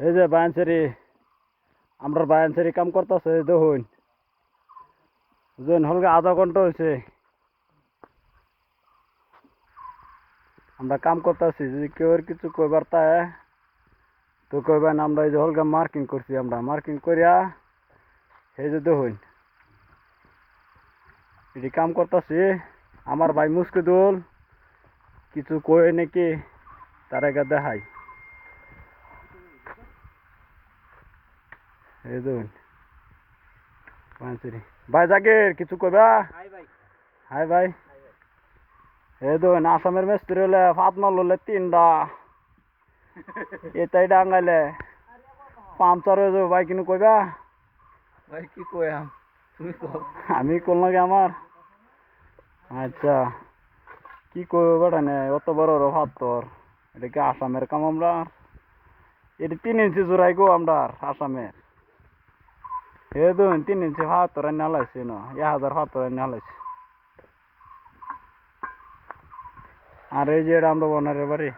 এই যে বায়ানসারি আমরা বায়ানসারি কাম করতেছে দেখুন বুঝলেন হলকে আধা ঘন্টা হয়েছে আমরা কাম করতেছি যদি কেউ আর কিছু কইবার তাই তো কইবেন আমরা এই যে হলকে মার্কিং করছি আমরা মার্কিং করিয়া এই যে দেখুন এটি কাম করতেছি আমার ভাই মুস্কিদুল কিছু কই নাকি তার আগে দেখাই এই দেখুন বায়ানসারি ভাই জাগির কিছু কইবা হাই ভাই এই দেখুন আসামের মিস্ত্রি হলে ফাতমাল হলে 3টা এটাই ডাঙ্গাইলে পাংচার হয়ে যাবে ভাই কিনু কইবা ভাই কি কইয়াম তুমি কও আমি কোন লাগে আমার আচ্ছা কি কইব বেটা নে অত বড় বড় পাথর এটা কি আসামের কাম আমরা এটা 3 ইঞ্চি জোড়াই গো আমরা আসামের এ দেখুন 3 ইঞ্চি পাথর এনে হালাইছে না 1000 পাথর এনে হালাইছে আর এই যে এটা আমরা বনারের বাড়ি